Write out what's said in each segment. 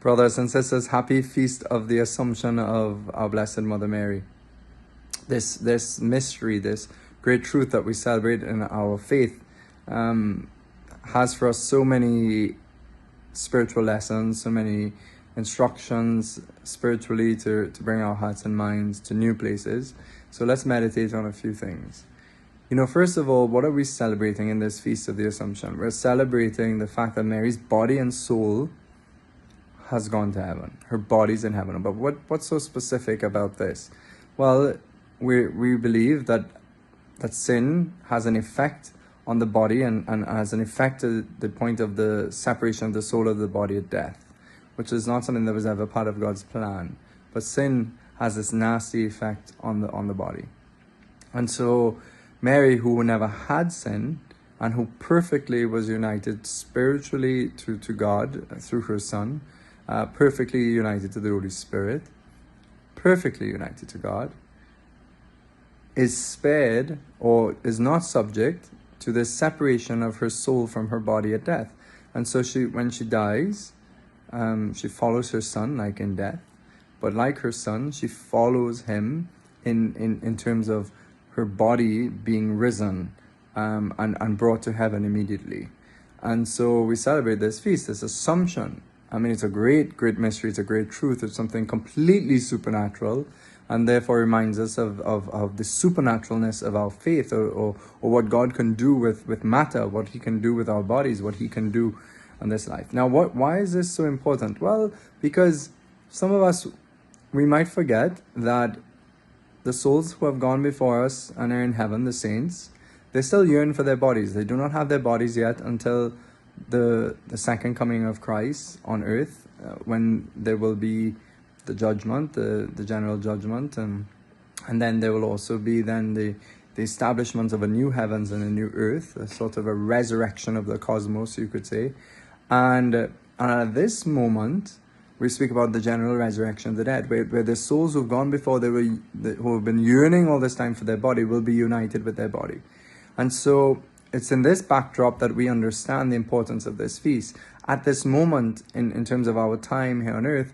Brothers and sisters, happy feast of the Assumption of our Blessed Mother Mary. This mystery, this great truth that we celebrate in our faith, has for us so many spiritual lessons, so many instructions spiritually to bring our hearts and minds to new places. So let's meditate on a few things. First of all, what are we celebrating in this Feast of the Assumption? We're celebrating the fact that Mary's body and soul has gone to heaven. Her body's in heaven. But what's so specific about this? Well, we believe that sin has an effect on the body and has an effect to the point of the separation of the soul of the body at death, which is not something that was ever part of God's plan. But sin has this nasty effect on the body. And so Mary, who never had sin and who perfectly was united spiritually to God through her Son, perfectly united to the Holy Spirit, perfectly united to God, is spared or is not subject to the separation of her soul from her body at death. And so when she dies, she follows her Son like in death, but like her Son, she follows him in terms of her body being risen and brought to heaven immediately. And so we celebrate this feast, this Assumption. I mean, it's a great, great mystery. It's a great truth. It's something completely supernatural, and therefore reminds us of the supernaturalness of our faith, or what God can do with matter, what he can do with our bodies, what he can do in this life. Now, why is this so important? Well, because some of us, we might forget that the souls who have gone before us and are in heaven, the saints, they still yearn for their bodies. They do not have their bodies yet until the second coming of Christ on earth, when there will be the judgment, the general judgment, and then there will also be then the establishment of a new heavens and a new earth, a sort of a resurrection of the cosmos, you could say. And at this moment, we speak about the general resurrection of the dead, where the souls who've gone before, who have been yearning all this time for their body, will be united with their body. And so it's in this backdrop that we understand the importance of this feast. At this moment, in terms of our time here on earth,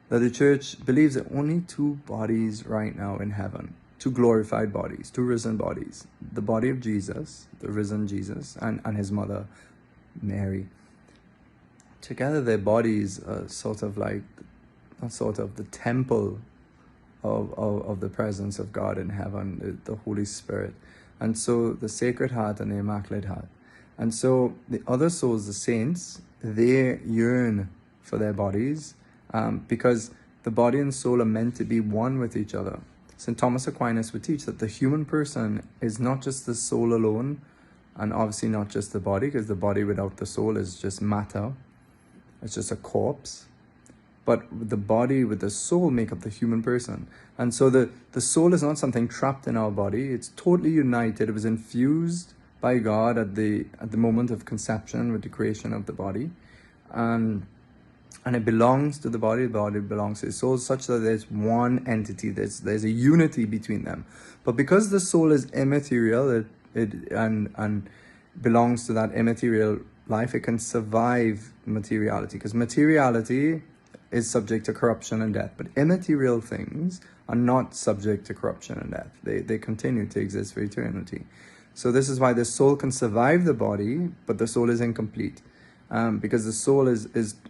that the Church believes that only two bodies right now in heaven, two glorified bodies, two risen bodies. The body of Jesus, the risen Jesus, and his mother, Mary. Together their bodies are the temple of the presence of God in heaven, the Holy Spirit. And so the Sacred Heart and the Immaculate Heart. And so the other souls, the saints, they yearn for their bodies because the body and soul are meant to be one with each other. St. Thomas Aquinas would teach that the human person is not just the soul alone, and obviously not just the body, because the body without the soul is just matter. It's just a corpse. But the body with the soul make up the human person. And so the soul is not something trapped in our body. It's totally united. It was infused by God at the moment of conception with the creation of the body. And it belongs to the body belongs to the soul, such that there's one entity. There's a unity between them. But because the soul is immaterial, it belongs to that immaterial life, it can survive materiality. Because materiality is subject to corruption and death, but immaterial things are not subject to corruption and death. They continue to exist for eternity. So this is why the soul can survive the body, but the soul is incomplete, because the soul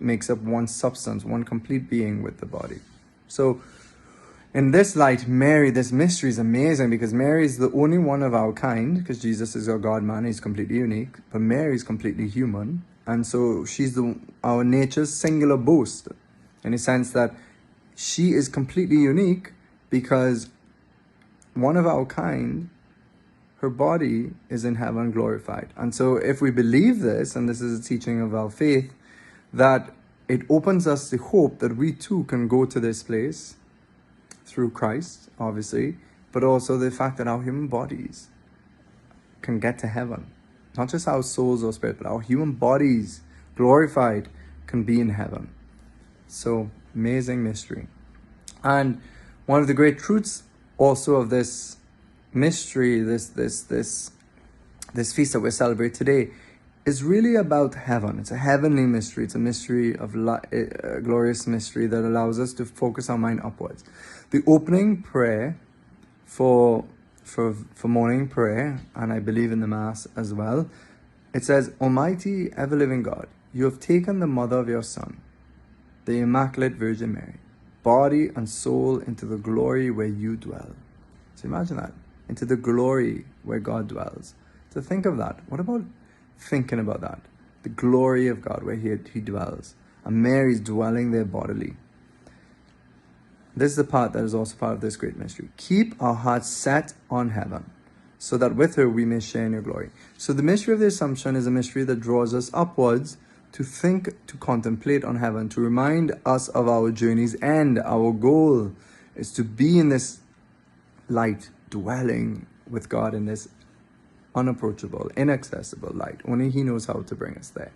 makes up one substance, one complete being with the body. So in this light, Mary, this mystery is amazing, because Mary is the only one of our kind, because Jesus is our God-man, he's completely unique, but Mary is completely human, and so she's our nature's singular boast, in a sense that she is completely unique because one of our kind, her body is in heaven glorified. And so if we believe this, and this is a teaching of our faith, that it opens us the hope that we too can go to this place through Christ, obviously, but also the fact that our human bodies can get to heaven. Not just our souls or spirit, but our human bodies, glorified, can be in heaven. So, amazing mystery. And one of the great truths also of this mystery, this feast that we celebrate today, is really about heaven. It's a heavenly mystery. It's a mystery of a glorious mystery that allows us to focus our mind upwards. The opening prayer for morning prayer, and I believe in the Mass as well, it says, Almighty, ever-living God, you have taken the mother of your Son, the Immaculate Virgin Mary, body and soul into the glory where you dwell. So imagine that, into the glory where God dwells. So think of that. What about thinking about that? The glory of God where he dwells. And Mary's dwelling there bodily. This is the part that is also part of this great mystery. Keep our hearts set on heaven, so that with her we may share in your glory. So the mystery of the Assumption is a mystery that draws us upwards to think, to contemplate on heaven, to remind us of our journey's end. Our goal is to be in this light, dwelling with God in this unapproachable, inaccessible light. Only He knows how to bring us there.